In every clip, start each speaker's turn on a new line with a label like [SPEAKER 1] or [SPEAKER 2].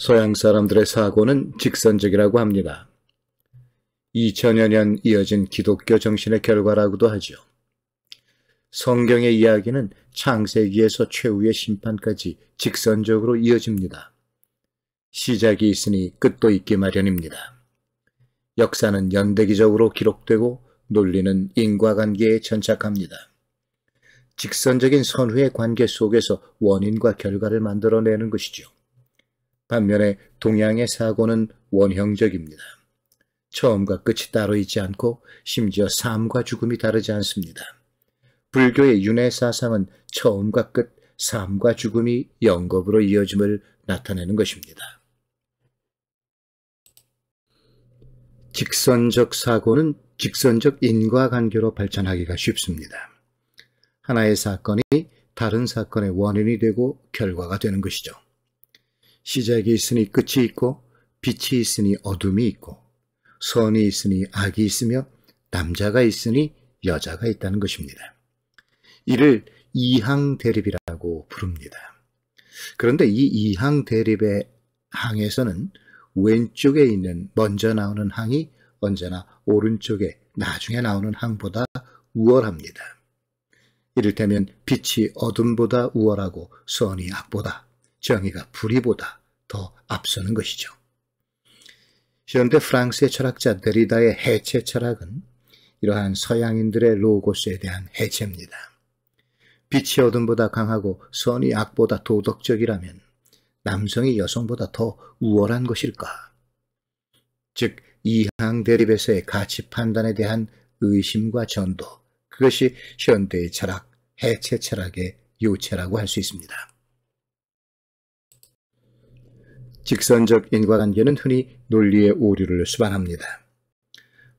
[SPEAKER 1] 서양 사람들의 사고는 직선적이라고 합니다. 2000여 년 이어진 기독교 정신의 결과라고도 하죠. 성경의 이야기는 창세기에서 최후의 심판까지 직선적으로 이어집니다. 시작이 있으니 끝도 있기 마련입니다. 역사는 연대기적으로 기록되고 논리는 인과관계에 천착합니다. 직선적인 선후의 관계 속에서 원인과 결과를 만들어내는 것이죠. 반면에 동양의 사고는 원형적입니다. 처음과 끝이 따로 있지 않고 심지어 삶과 죽음이 다르지 않습니다. 불교의 윤회 사상은 처음과 끝, 삶과 죽음이 영겁으로 이어짐을 나타내는 것입니다. 직선적 사고는 직선적 인과관계로 발전하기가 쉽습니다. 하나의 사건이 다른 사건의 원인이 되고 결과가 되는 것이죠. 시작이 있으니 끝이 있고 빛이 있으니 어둠이 있고 선이 있으니 악이 있으며 남자가 있으니 여자가 있다는 것입니다. 이를 이항대립이라고 부릅니다. 그런데 이 이항대립의 항에서는 왼쪽에 있는 먼저 나오는 항이 언제나 오른쪽에 나중에 나오는 항보다 우월합니다. 이를테면 빛이 어둠보다 우월하고 선이 악보다, 정의가 불의보다 더 앞서는 것이죠. 현대 프랑스의 철학자 데리다의 해체 철학은 이러한 서양인들의 로고스에 대한 해체입니다. 빛이 어둠보다 강하고 선이 악보다 도덕적이라면 남성이 여성보다 더 우월한 것일까? 즉 이항 대립에서의 가치 판단에 대한 의심과 전도, 그것이 현대의 철학, 해체 철학의 요체라고 할 수 있습니다. 직선적 인과관계는 흔히 논리의 오류를 수반합니다.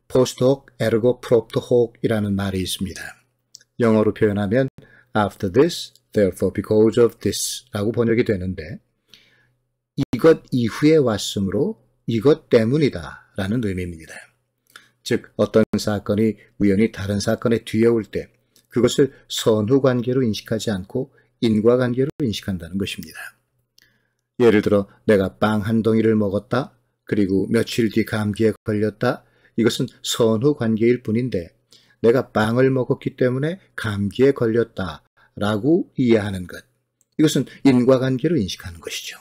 [SPEAKER 1] post hoc ergo propter hoc이라는 말이 있습니다. 영어로 표현하면 after this, therefore because of this 라고 번역이 되는데 이것 이후에 왔으므로 이것 때문이다 라는 의미입니다. 즉 어떤 사건이 우연히 다른 사건의 뒤에 올 때 그것을 선후관계로 인식하지 않고 인과관계로 인식한다는 것입니다. 예를 들어 내가 빵 한 덩이를 먹었다. 그리고 며칠 뒤 감기에 걸렸다. 이것은 선후관계일 뿐인데 내가 빵을 먹었기 때문에 감기에 걸렸다 라고 이해하는 것. 이것은 인과관계로 인식하는 것이죠.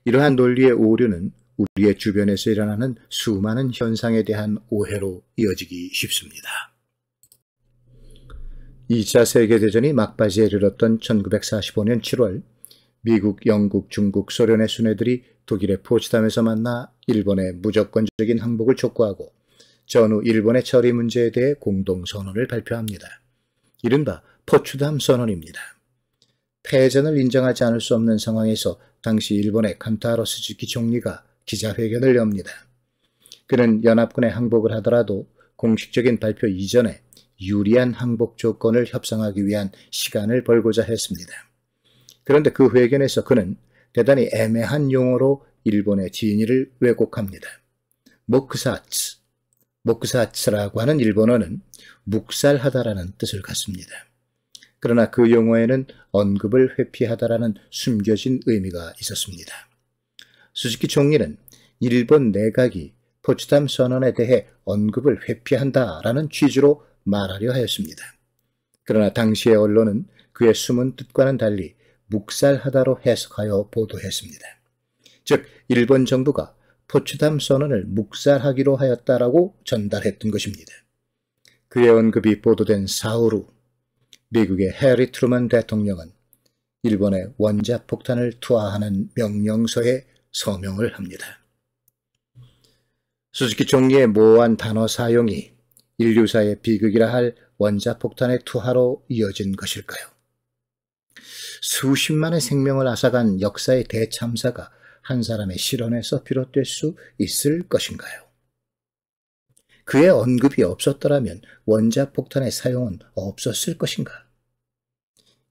[SPEAKER 1] 이러한 논리의 오류는 우리의 주변에서 일어나는 수많은 현상에 대한 오해로 이어지기 쉽습니다. 2차 세계대전이 막바지에 이르렀던 1945년 7월 미국, 영국, 중국, 소련의 수뇌들이 독일의 포츠담에서 만나 일본의 무조건적인 항복을 촉구하고 전후 일본의 처리 문제에 대해 공동선언을 발표합니다. 이른바 포츠담 선언입니다. 패전을 인정하지 않을 수 없는 상황에서 당시 일본의 칸타로 스즈키 총리가 기자회견을 엽니다. 그는 연합군의 항복을 하더라도 공식적인 발표 이전에 유리한 항복 조건을 협상하기 위한 시간을 벌고자 했습니다. 그런데 그 회견에서 그는 대단히 애매한 용어로 일본의 진위를 왜곡합니다. 모크사츠라고 하는 일본어는 묵살하다라는 뜻을 갖습니다. 그러나 그 용어에는 언급을 회피하다라는 숨겨진 의미가 있었습니다. 스즈키 총리는 일본 내각이 포츠담 선언에 대해 언급을 회피한다라는 취지로 말하려 하였습니다. 그러나 당시의 언론은 그의 숨은 뜻과는 달리 묵살하다로 해석하여 보도했습니다. 즉 일본 정부가 포츠담 선언을 묵살하기로 하였다라고 전달했던 것입니다. 그의 언급이 보도된 사흘 후 미국의 해리 트루먼 대통령은 일본에 원자폭탄을 투하하는 명령서에 서명을 합니다. 스즈키 총리의 모호한 단어 사용이 인류사의 비극이라 할 원자폭탄의 투하로 이어진 것일까요? 수십만의 생명을 앗아간 역사의 대참사가 한 사람의 실언에서 비롯될 수 있을 것인가요? 그의 언급이 없었더라면 원자폭탄의 사용은 없었을 것인가?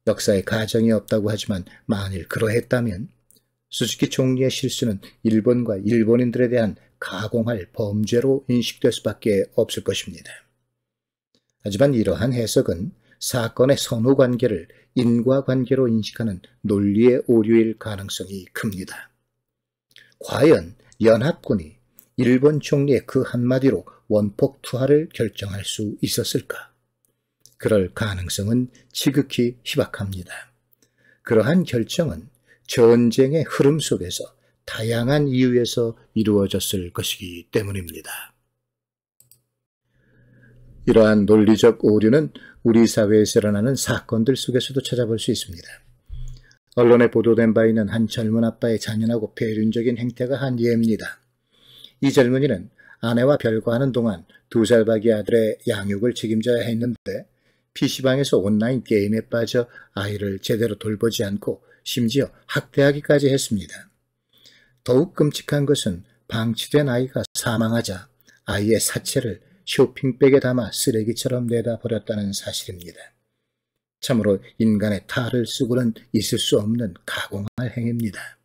[SPEAKER 1] 역사에 가정이 없다고 하지만 만일 그러했다면 스즈키 총리의 실수는 일본과 일본인들에 대한 가공할 범죄로 인식될 수밖에 없을 것입니다. 하지만 이러한 해석은 사건의 선후관계를 인과관계로 인식하는 논리의 오류일 가능성이 큽니다. 과연 연합군이 일본 총리의 그 한마디로 원폭 투하를 결정할 수 있었을까? 그럴 가능성은 지극히 희박합니다. 그러한 결정은 전쟁의 흐름 속에서 다양한 이유에서 이루어졌을 것이기 때문입니다. 이러한 논리적 오류는 우리 사회에서 일어나는 사건들 속에서도 찾아볼 수 있습니다. 언론에 보도된 바 있는 한 젊은 아빠의 잔인하고 폐륜적인 행태가 한 예입니다. 이 젊은이는 아내와 별거하는 동안 2살박이 아들의 양육을 책임져야 했는데 PC방에서 온라인 게임에 빠져 아이를 제대로 돌보지 않고 심지어 학대하기까지 했습니다. 더욱 끔찍한 것은 방치된 아이가 사망하자 아이의 사체를 쇼핑백에 담아 쓰레기처럼 내다 버렸다는 사실입니다. 참으로 인간의 탈을 쓰고는 있을 수 없는 가공할 행위입니다.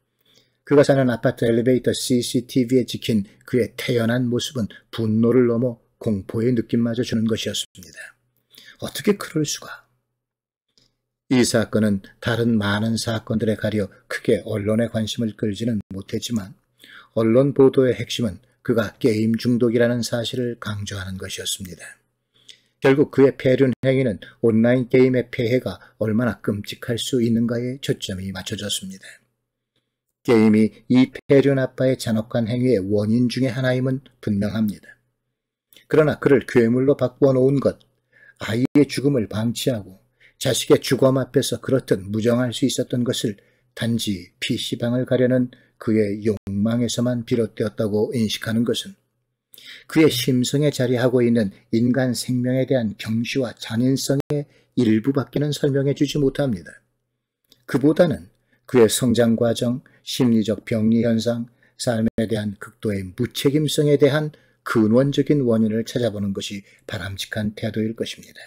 [SPEAKER 1] 그가 사는 아파트 엘리베이터 CCTV에 찍힌 그의 태연한 모습은 분노를 넘어 공포의 느낌마저 주는 것이었습니다. 어떻게 그럴 수가? 이 사건은 다른 많은 사건들에 가려 크게 언론의 관심을 끌지는 못했지만 언론 보도의 핵심은 그가 게임 중독이라는 사실을 강조하는 것이었습니다. 결국 그의 폐륜 행위는 온라인 게임의 폐해가 얼마나 끔찍할 수 있는가에 초점이 맞춰졌습니다. 게임이 이 폐륜 아빠의 잔혹한 행위의 원인 중의 하나임은 분명합니다. 그러나 그를 괴물로 바꾸어 놓은 것, 아이의 죽음을 방치하고 자식의 주검 앞에서 그렇듯 무정할 수 있었던 것을 단지 PC방을 가려는 그의 욕망에서만 비롯되었다고 인식하는 것은 그의 심성에 자리하고 있는 인간 생명에 대한 경시와 잔인성의 일부밖에는 설명해 주지 못합니다. 그보다는 그의 성장 과정, 심리적 병리 현상, 삶에 대한 극도의 무책임성에 대한 근원적인 원인을 찾아보는 것이 바람직한 태도일 것입니다.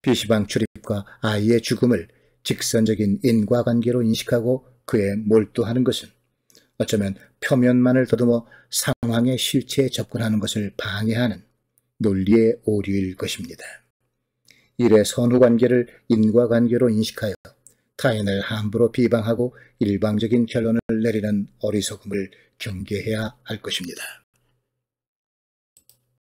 [SPEAKER 1] PC방 출입과 아이의 죽음을 직선적인 인과관계로 인식하고 그에 몰두하는 것은 어쩌면 표면만을 더듬어 상황의 실체에 접근하는 것을 방해하는 논리의 오류일 것입니다. 일의 선후관계를 인과관계로 인식하여 타인을 함부로 비방하고 일방적인 결론을 내리는 어리석음을 경계해야 할 것입니다.